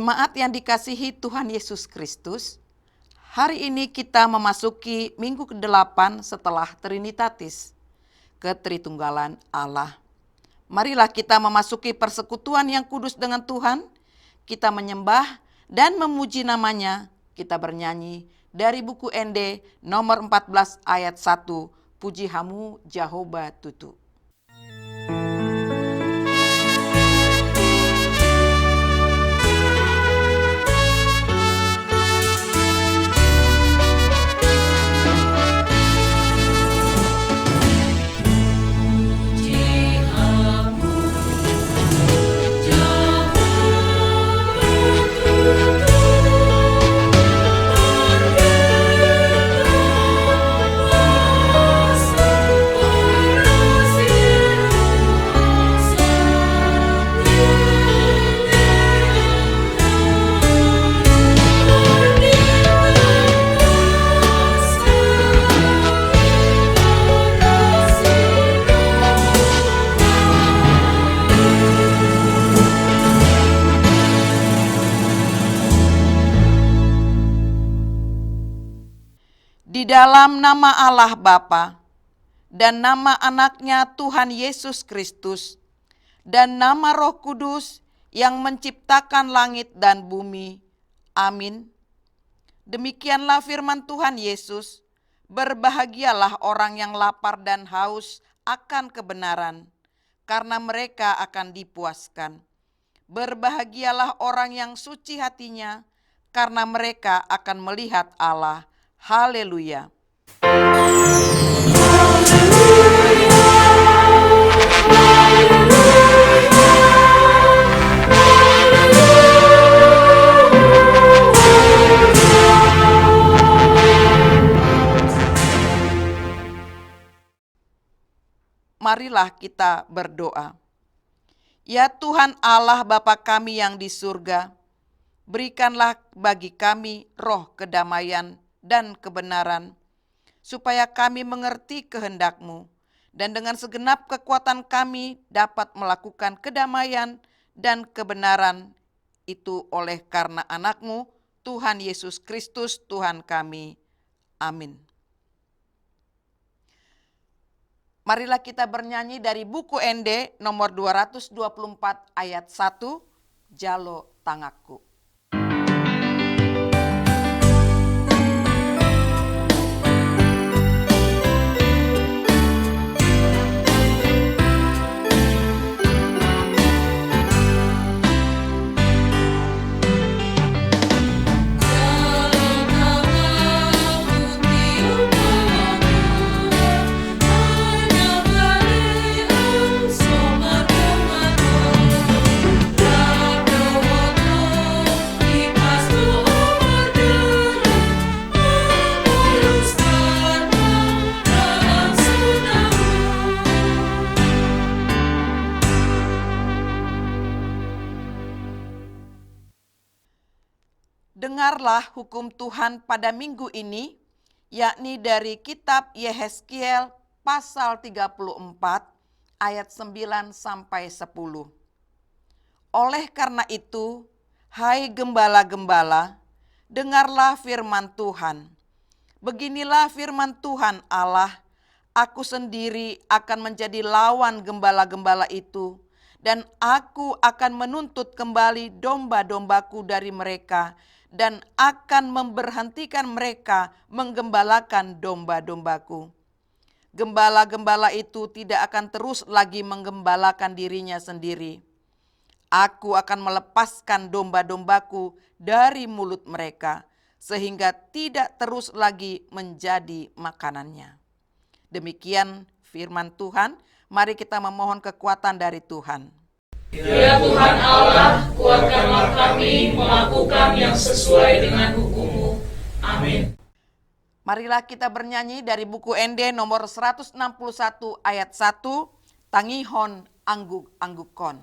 Jemaat yang dikasihi Tuhan Yesus Kristus, hari ini kita memasuki minggu ke-8 setelah Trinitatis, Ketritunggalan Allah. Marilah kita memasuki persekutuan yang kudus dengan Tuhan, kita menyembah dan memuji namanya. Kita bernyanyi dari buku ND nomor 14 ayat 1, Puji Hamu Jehovah Tutu. Di dalam nama Allah Bapa dan nama anaknya Tuhan Yesus Kristus dan nama Roh Kudus yang menciptakan langit dan bumi. Amin. Demikianlah firman Tuhan Yesus, berbahagialah orang yang lapar dan haus akan kebenaran, karena mereka akan dipuaskan. Berbahagialah orang yang suci hatinya, karena mereka akan melihat Allah. Haleluya. Marilah kita berdoa. Ya Tuhan Allah Bapa kami yang di surga, berikanlah bagi kami roh kedamaian dan kebenaran, supaya kami mengerti kehendak-Mu, dan dengan segenap kekuatan kami dapat melakukan kedamaian dan kebenaran itu oleh karena anak-Mu, Tuhan Yesus Kristus Tuhan kami. Amin. Marilah kita bernyanyi dari buku ND nomor 224 ayat 1, Jalo Tangaku. Dengarlah hukum Tuhan pada minggu ini, yakni dari kitab Yehezkiel pasal 34 ayat 9 sampai 10. Oleh karena itu, hai gembala-gembala, dengarlah firman Tuhan. Beginilah firman Tuhan Allah, aku sendiri akan menjadi lawan gembala-gembala itu, dan aku akan menuntut kembali domba-dombaku dari mereka, dan akan memberhentikan mereka menggembalakan domba-dombaku. Gembala-gembala itu tidak akan terus lagi menggembalakan dirinya sendiri. Aku akan melepaskan domba-dombaku dari mulut mereka, sehingga tidak terus lagi menjadi makanannya. Demikian firman Tuhan, mari kita memohon kekuatan dari Tuhan. Ya Tuhan Allah, kuatkanlah kami melakukan yang sesuai dengan hukum-Mu. Amin. Marilah kita bernyanyi dari buku ND nomor 161 ayat 1, Tangihon Angguk-anggukon.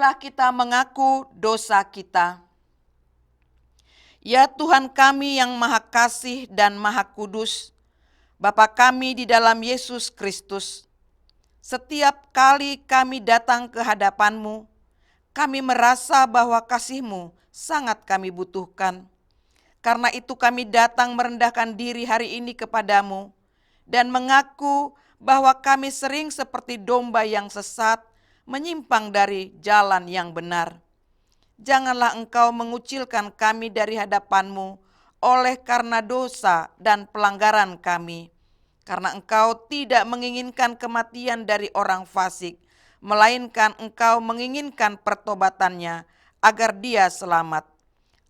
Marilah kita mengaku dosa kita. Ya Tuhan kami yang Maha Kasih dan Maha Kudus, Bapa kami di dalam Yesus Kristus, setiap kali kami datang ke hadapan-Mu, kami merasa bahwa kasih-Mu sangat kami butuhkan. Karena itu kami datang merendahkan diri hari ini kepadamu dan mengaku bahwa kami sering seperti domba yang sesat, menyimpang dari jalan yang benar. Janganlah Engkau mengucilkan kami dari hadapan-Mu oleh karena dosa dan pelanggaran kami. Karena Engkau tidak menginginkan kematian dari orang fasik, melainkan Engkau menginginkan pertobatannya agar dia selamat.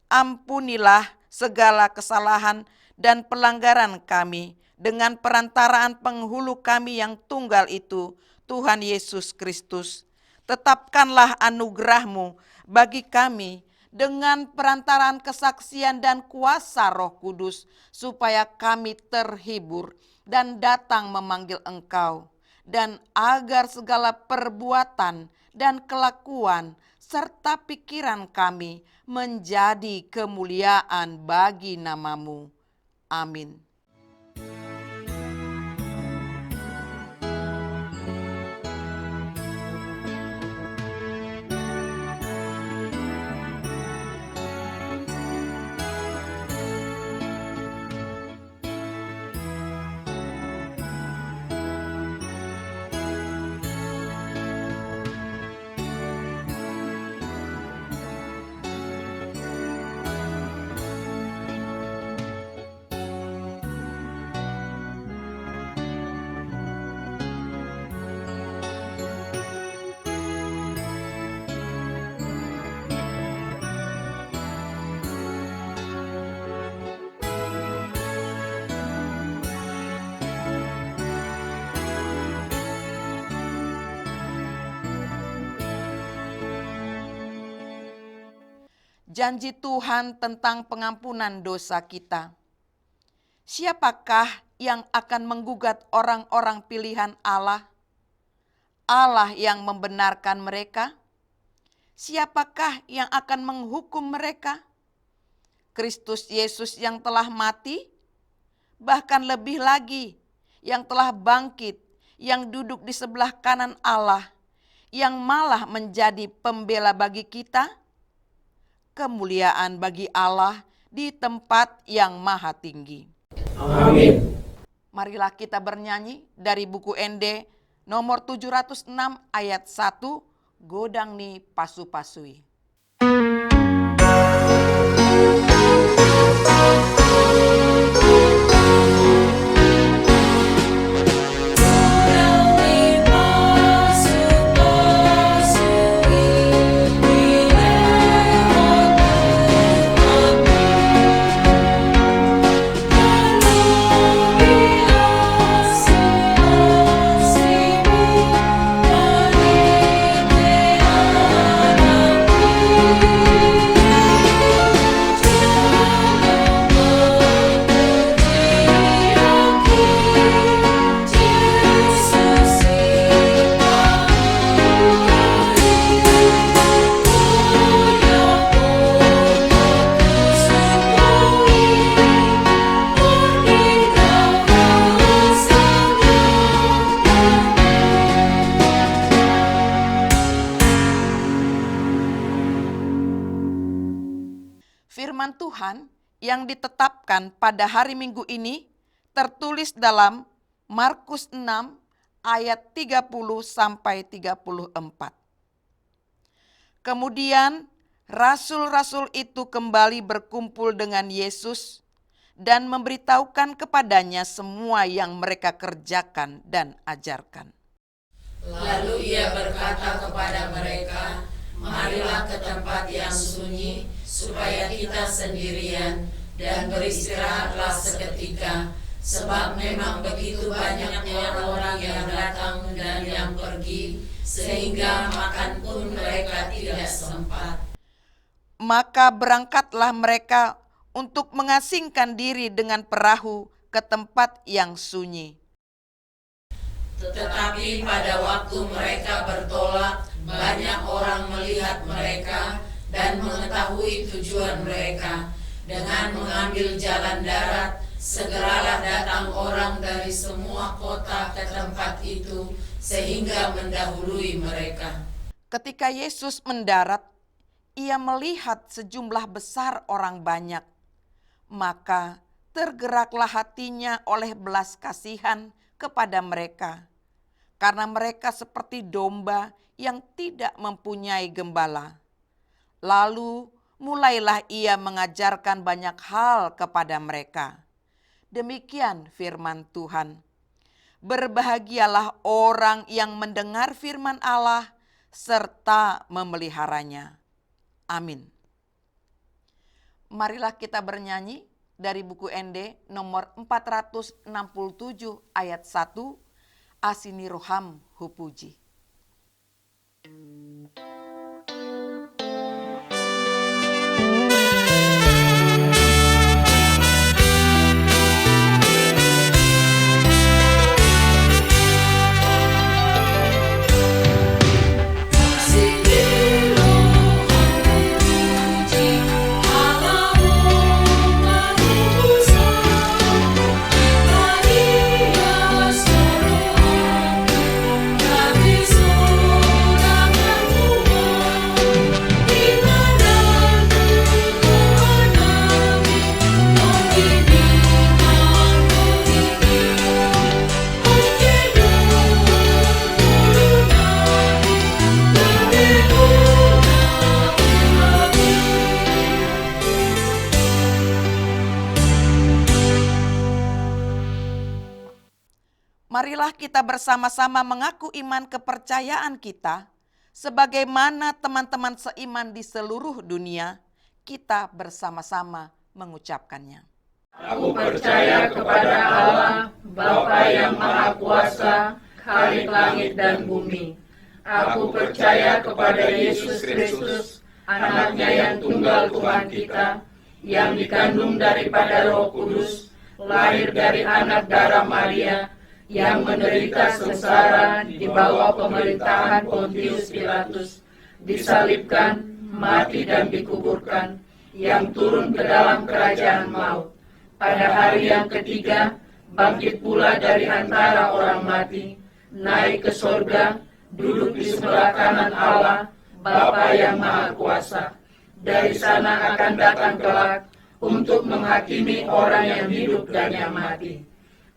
Ampunilah segala kesalahan dan pelanggaran kami dengan perantaraan penghulu kami yang tunggal itu, Tuhan Yesus Kristus. Tetapkanlah anugerah-Mu bagi kami dengan perantaraan kesaksian dan kuasa Roh Kudus, supaya kami terhibur dan datang memanggil Engkau, dan agar segala perbuatan dan kelakuan serta pikiran kami menjadi kemuliaan bagi nama-Mu. Amin. Janji Tuhan tentang pengampunan dosa kita. Siapakah yang akan menggugat orang-orang pilihan Allah? Allah yang membenarkan mereka? Siapakah yang akan menghukum mereka? Kristus Yesus yang telah mati, bahkan lebih lagi yang telah bangkit, yang duduk di sebelah kanan Allah, yang malah menjadi pembela bagi kita. Kemuliaan bagi Allah di tempat yang maha tinggi. Amin. Marilah kita bernyanyi dari buku ND nomor 706 ayat 1, Godangni Pasu-Pasui. Firman Tuhan yang ditetapkan pada hari Minggu ini tertulis dalam Markus 6 ayat 30 sampai 34. Kemudian rasul-rasul itu kembali berkumpul dengan Yesus dan memberitahukan kepadanya semua yang mereka kerjakan dan ajarkan. Lalu ia berkata kepada mereka, marilah ke tempat yang sunyi, supaya kita sendirian, dan beristirahatlah seketika, sebab memang begitu banyaknya orang yang datang dan yang pergi, sehingga makan pun mereka tidak sempat. Maka berangkatlah mereka untuk mengasingkan diri dengan perahu ke tempat yang sunyi. Tetapi pada waktu mereka bertolak banyak orang melihat mereka dan mengetahui tujuan mereka. Dengan mengambil jalan darat, segeralah datang orang dari semua kota ke tempat itu, sehingga mendahului mereka. Ketika Yesus mendarat, ia melihat sejumlah besar orang banyak. Maka tergeraklah hatinya oleh belas kasihan kepada mereka, karena mereka seperti domba yang tidak mempunyai gembala. Lalu mulailah ia mengajarkan banyak hal kepada mereka. Demikian firman Tuhan. Berbahagialah orang yang mendengar firman Allah serta memeliharanya. Amin. Marilah kita bernyanyi dari buku ND nomor 467 ayat 1, Asini Roham Hupuji. Marilah kita bersama-sama mengaku iman kepercayaan kita, sebagaimana teman-teman seiman di seluruh dunia, kita bersama-sama mengucapkannya. Aku percaya kepada Allah, Bapa yang Maha Kuasa, Khalik langit dan bumi. Aku percaya kepada Yesus Kristus, Anaknya yang tunggal Tuhan kita, yang dikandung daripada Roh Kudus, lahir dari anak darah Maria, yang menderita sengsara di bawah pemerintahan Pontius Pilatus, disalibkan, mati dan dikuburkan, yang turun ke dalam kerajaan maut. Pada hari yang ketiga, bangkit pula dari antara orang mati, naik ke sorga, duduk di sebelah kanan Allah, Bapa yang Maha Kuasa. Dari sana akan datang kelak untuk menghakimi orang yang hidup dan yang mati.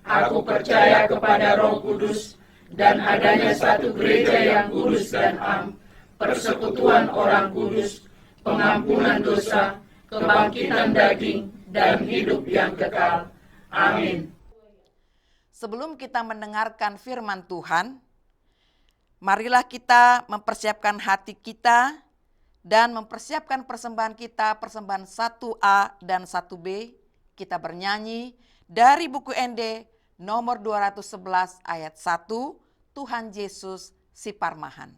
Aku percaya kepada Roh Kudus dan adanya satu gereja yang kudus dan am, persekutuan orang kudus, pengampunan dosa, kebangkitan daging, dan hidup yang kekal. Amin. Sebelum kita mendengarkan firman Tuhan, marilah kita mempersiapkan hati kita dan mempersiapkan persembahan kita, persembahan 1A dan 1B. Kita bernyanyi dari buku ND nomor 211 ayat 1, Tuhan Yesus si Parmahan.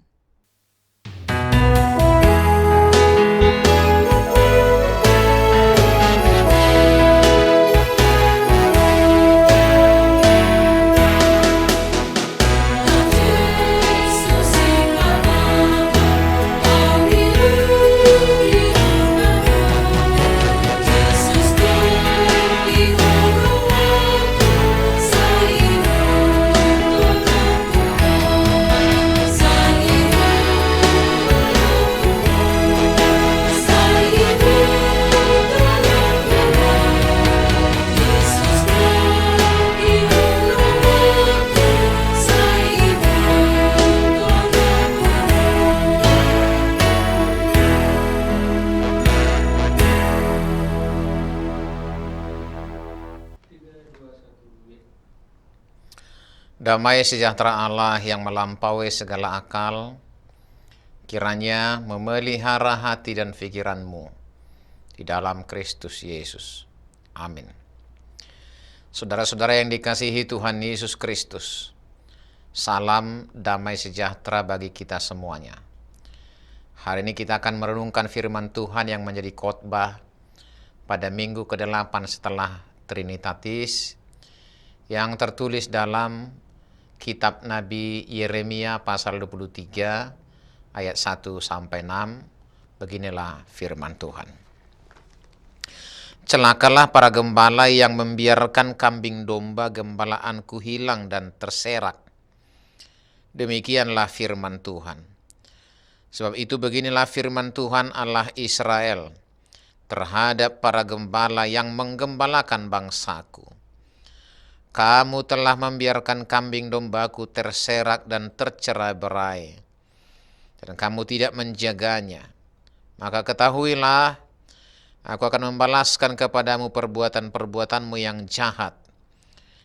Damai sejahtera Allah yang melampaui segala akal, kiranya memelihara hati dan pikiranmu di dalam Kristus Yesus. Amin. Saudara-saudara yang dikasihi Tuhan Yesus Kristus, salam damai sejahtera bagi kita semuanya. Hari ini kita akan merenungkan firman Tuhan yang menjadi khotbah pada minggu ke-8 setelah Trinitatis, yang tertulis dalam Kitab Nabi Yeremia pasal 23 ayat 1 sampai 6. Beginilah firman Tuhan. Celakalah para gembala yang membiarkan kambing domba gembalaanku hilang dan terserak. Demikianlah firman Tuhan. Sebab itu beginilah firman Tuhan Allah Israel terhadap para gembala yang menggembalakan bangsaku. Kamu telah membiarkan kambing dombaku terserak dan tercerai-berai, dan kamu tidak menjaganya. Maka ketahuilah, aku akan membalaskan kepadamu perbuatan-perbuatanmu yang jahat.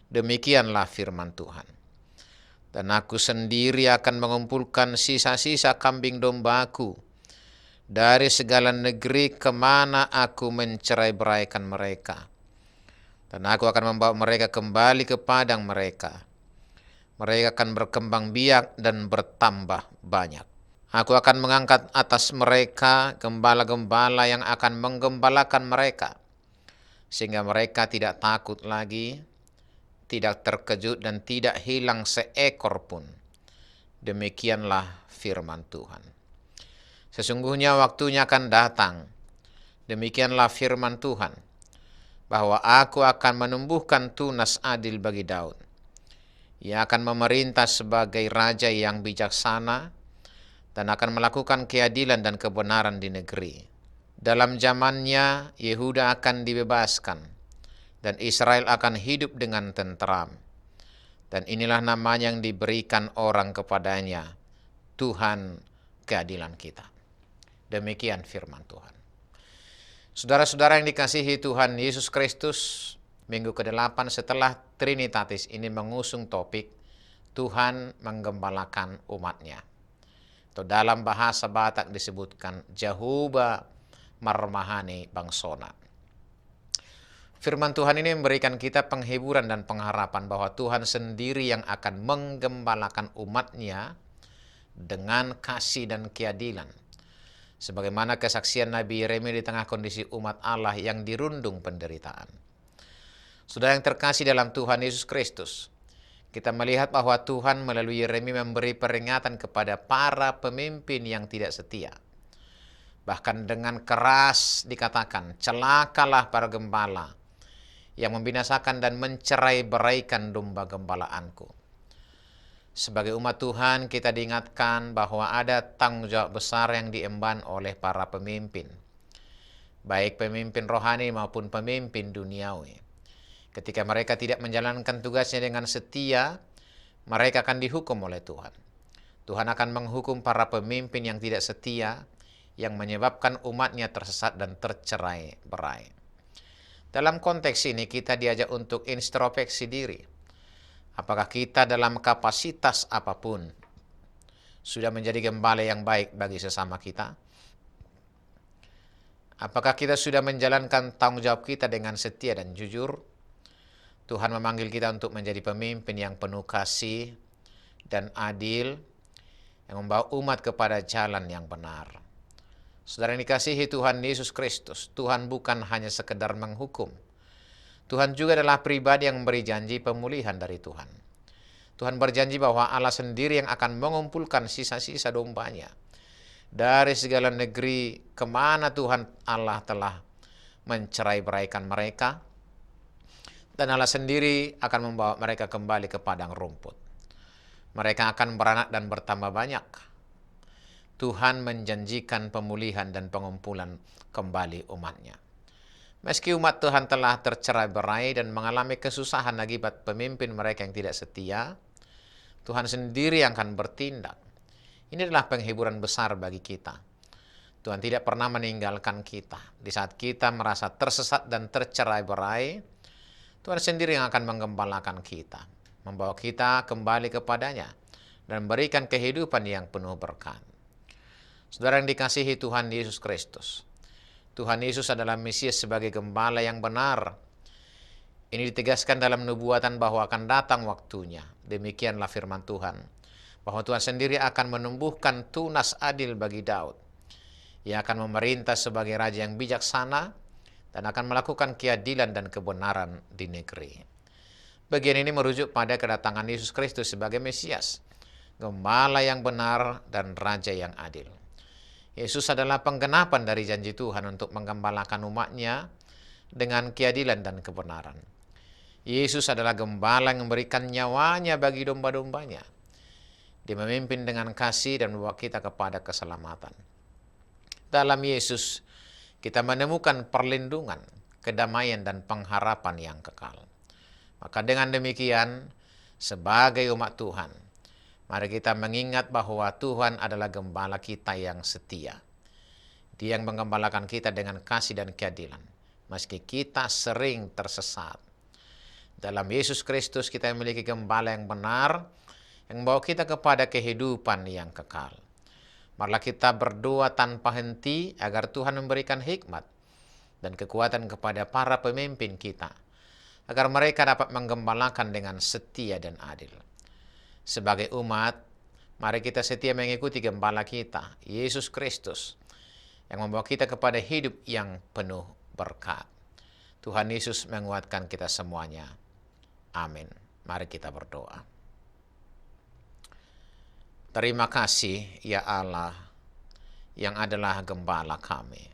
Demikianlah firman Tuhan. Dan aku sendiri akan mengumpulkan sisa-sisa kambing dombaku dari segala negeri kemana aku mencerai-beraikan mereka. Dan aku akan membawa mereka kembali ke padang mereka. Mereka akan berkembang biak dan bertambah banyak. Aku akan mengangkat atas mereka gembala-gembala yang akan menggembalakan mereka, sehingga mereka tidak takut lagi, tidak terkejut, dan tidak hilang seekor pun. Demikianlah firman Tuhan. Sesungguhnya waktunya akan datang, demikianlah firman Tuhan, bahwa aku akan menumbuhkan tunas adil bagi Daud. Ia akan memerintah sebagai raja yang bijaksana dan akan melakukan keadilan dan kebenaran di negeri. Dalam zamannya Yehuda akan dibebaskan dan Israel akan hidup dengan tentram. Dan inilah namanya yang diberikan orang kepadanya, Tuhan keadilan kita. Demikian firman Tuhan. Saudara-saudara yang dikasihi Tuhan Yesus Kristus, minggu ke-8 setelah Trinitatis ini mengusung topik Tuhan menggembalakan umatnya. Atau dalam bahasa Batak disebutkan Jehovah marmahani bangsona. Firman Tuhan ini memberikan kita penghiburan dan pengharapan bahwa Tuhan sendiri yang akan menggembalakan umatnya dengan kasih dan keadilan. Sebagaimana kesaksian Nabi Yeremia di tengah kondisi umat Allah yang dirundung penderitaan. Saudara yang terkasih dalam Tuhan Yesus Kristus, kita melihat bahwa Tuhan melalui Yeremia memberi peringatan kepada para pemimpin yang tidak setia. Bahkan dengan keras dikatakan, celakalah para gembala yang membinasakan dan mencerai-beraikan domba gembalaanku. Sebagai umat Tuhan, kita diingatkan bahwa ada tanggung jawab besar yang diemban oleh para pemimpin, baik pemimpin rohani maupun pemimpin duniawi. Ketika mereka tidak menjalankan tugasnya dengan setia, mereka akan dihukum oleh Tuhan. Tuhan akan menghukum para pemimpin yang tidak setia, yang menyebabkan umatnya tersesat dan tercerai-berai. Dalam konteks ini kita diajak untuk introspeksi diri. Apakah kita dalam kapasitas apapun sudah menjadi gembala yang baik bagi sesama kita? Apakah kita sudah menjalankan tanggung jawab kita dengan setia dan jujur? Tuhan memanggil kita untuk menjadi pemimpin yang penuh kasih dan adil, yang membawa umat kepada jalan yang benar. Saudara yang dikasihi Tuhan Yesus Kristus, Tuhan bukan hanya sekedar menghukum. Tuhan juga adalah pribadi yang memberi janji pemulihan dari Tuhan. Tuhan berjanji bahwa Allah sendiri yang akan mengumpulkan sisa-sisa dombanya dari segala negeri kemana Tuhan Allah telah mencerai-beraikan mereka. Dan Allah sendiri akan membawa mereka kembali ke padang rumput. Mereka akan beranak dan bertambah banyak. Tuhan menjanjikan pemulihan dan pengumpulan kembali umatnya. Meski umat Tuhan telah tercerai-berai dan mengalami kesusahan akibat pemimpin mereka yang tidak setia, Tuhan sendiri yang akan bertindak. Ini adalah penghiburan besar bagi kita. Tuhan tidak pernah meninggalkan kita. Di saat kita merasa tersesat dan tercerai-berai, Tuhan sendiri yang akan menggembalakan kita, membawa kita kembali kepadanya, dan memberikan kehidupan yang penuh berkat. Saudara yang dikasihi Tuhan Yesus Kristus, Tuhan Yesus adalah Mesias sebagai gembala yang benar. Ini ditegaskan dalam nubuatan bahwa akan datang waktunya. Demikianlah firman Tuhan, bahwa Tuhan sendiri akan menumbuhkan tunas adil bagi Daud. Ia akan memerintah sebagai raja yang bijaksana dan akan melakukan keadilan dan kebenaran di negeri. Bagian ini merujuk pada kedatangan Yesus Kristus sebagai Mesias Gembala yang benar dan Raja yang adil. Yesus adalah penggenapan dari janji Tuhan untuk menggembalakan umatnya dengan keadilan dan kebenaran. Yesus adalah gembala yang memberikan nyawanya bagi domba-dombanya. Dia memimpin dengan kasih dan membawa kita kepada keselamatan. Dalam Yesus, kita menemukan perlindungan, kedamaian, dan pengharapan yang kekal. Maka dengan demikian, sebagai umat Tuhan, mari kita mengingat bahwa Tuhan adalah gembala kita yang setia. Dia yang menggembalakan kita dengan kasih dan keadilan, meski kita sering tersesat. Dalam Yesus Kristus kita memiliki gembala yang benar, yang membawa kita kepada kehidupan yang kekal. Marilah kita berdoa tanpa henti agar Tuhan memberikan hikmat dan kekuatan kepada para pemimpin kita, agar mereka dapat menggembalakan dengan setia dan adil. Sebagai umat, mari kita setia mengikuti gembala kita, Yesus Kristus, yang membawa kita kepada hidup yang penuh berkat. Tuhan Yesus menguatkan kita semuanya. Amin. Mari kita berdoa. Terima kasih ya Allah yang adalah gembala kami.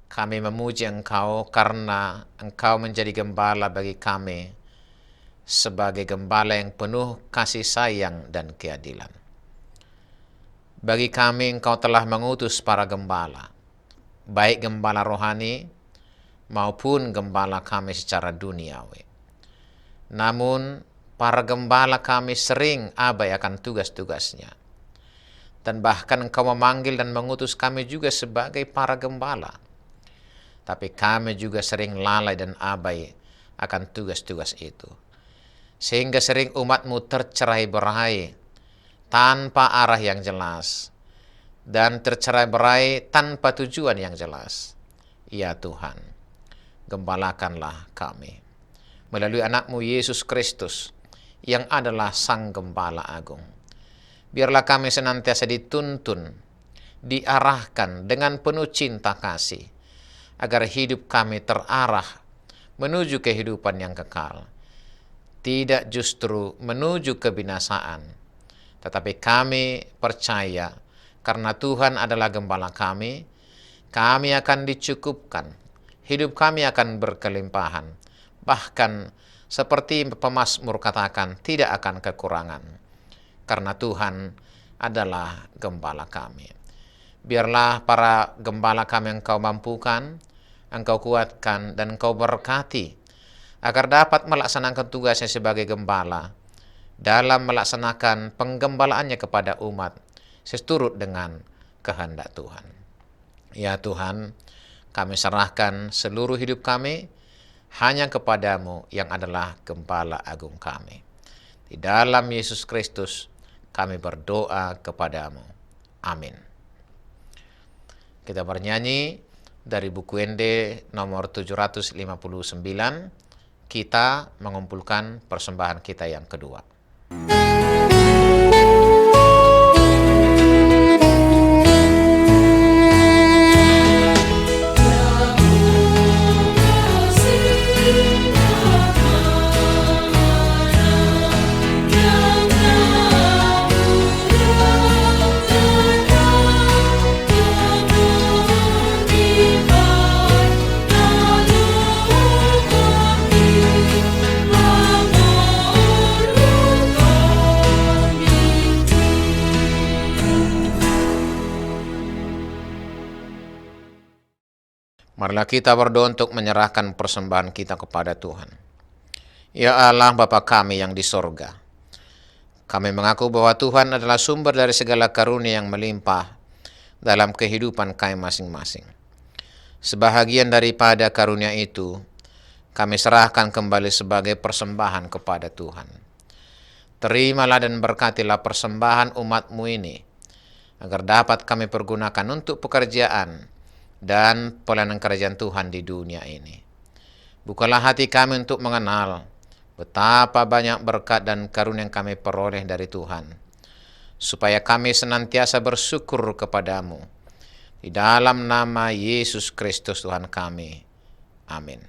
Kami memuji Engkau karena Engkau menjadi gembala bagi kami sebagai gembala yang penuh kasih sayang dan keadilan. Bagi kami Engkau telah mengutus para gembala, baik gembala rohani maupun gembala kami secara duniawi. Namun, para gembala kami sering abai akan tugas-tugasnya. Dan bahkan Engkau memanggil dan mengutus kami juga sebagai para gembala. Tapi kami juga sering lalai dan abai akan tugas-tugas itu. Sehingga sering umat-Mu tercerai-berai tanpa arah yang jelas. Dan tercerai-berai tanpa tujuan yang jelas. Ya Tuhan, gembalakanlah kami melalui anak-Mu Yesus Kristus yang adalah Sang Gembala Agung. Biarlah kami senantiasa dituntun, diarahkan dengan penuh cinta kasih, agar hidup kami terarah menuju kehidupan yang kekal. Tidak justru menuju kebinasaan, tetapi kami percaya karena Tuhan adalah gembala kami akan dicukupkan, hidup kami akan berkelimpahan. Bahkan seperti pemazmur katakan, tidak akan kekurangan. Karena Tuhan adalah gembala kami. Biarlah para gembala kami Engkau mampukan, Engkau kuatkan, dan Engkau berkati, agar dapat melaksanakan tugasnya sebagai gembala, dalam melaksanakan penggembalaannya kepada umat, seturut dengan kehendak Tuhan. Ya Tuhan, kami serahkan seluruh hidup kami hanya kepadamu yang adalah gembala agung kami. Di dalam Yesus Kristus kami berdoa kepadamu. Amin. Kita bernyanyi dari buku Ende nomor 759. Kita mengumpulkan persembahan kita yang kedua. Marilah kita berdoa untuk menyerahkan persembahan kita kepada Tuhan. Ya Allah Bapa kami yang di sorga, kami mengaku bahwa Tuhan adalah sumber dari segala karunia yang melimpah dalam kehidupan kami masing-masing. Sebahagian daripada karunia itu, kami serahkan kembali sebagai persembahan kepada Tuhan. Terimalah dan berkatilah persembahan umat-Mu ini, agar dapat kami pergunakan untuk pekerjaan dan pelayanan kerajaan Tuhan di dunia ini. Bukalah hati kami untuk mengenal betapa banyak berkat dan karunia yang kami peroleh dari Tuhan, supaya kami senantiasa bersyukur kepadamu. Di dalam nama Yesus Kristus Tuhan kami. Amin.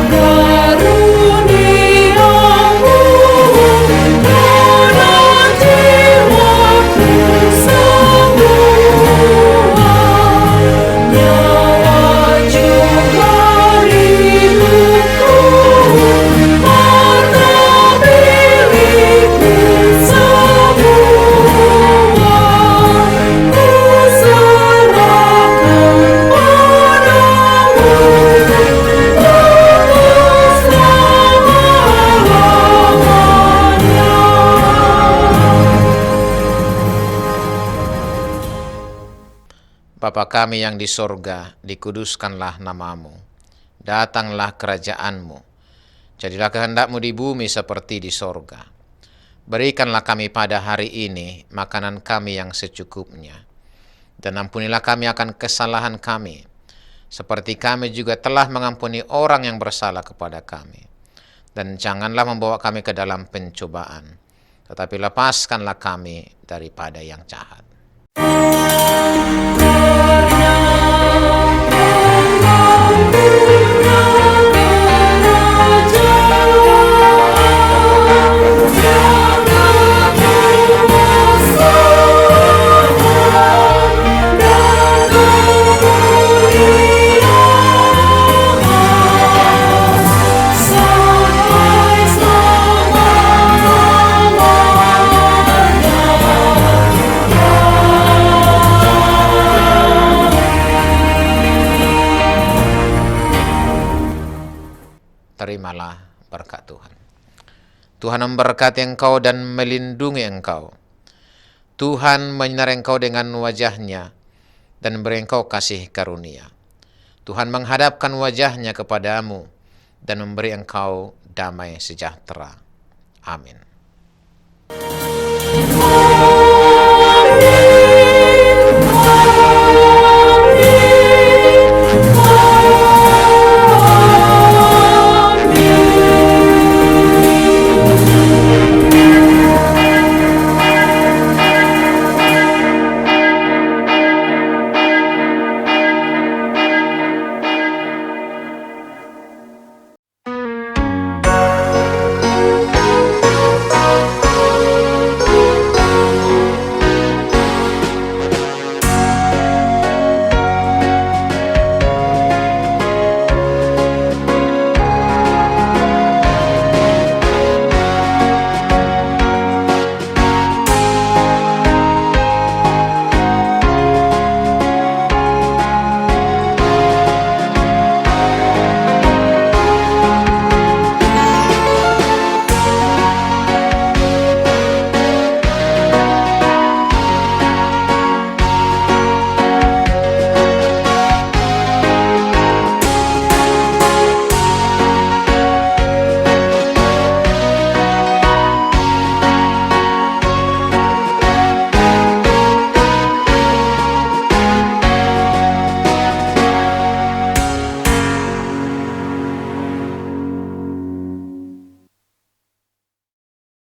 Karuniamu Bapa kami yang di sorga, dikuduskanlah namamu. Datanglah kerajaanmu. Jadilah kehendak-Mu di bumi seperti di sorga. Berikanlah kami pada hari ini makanan kami yang secukupnya. Dan ampunilah kami akan kesalahan kami, seperti kami juga telah mengampuni orang yang bersalah kepada kami. Dan janganlah membawa kami ke dalam pencobaan, tetapi lepaskanlah kami daripada yang jahat. Terimalah berkat Tuhan. Tuhan memberkati engkau dan melindungi engkau. Tuhan menyinari engkau dengan wajah-Nya dan beri engkau kasih karunia. Tuhan menghadapkan wajah-Nya kepadamu dan memberi engkau damai sejahtera. Amin.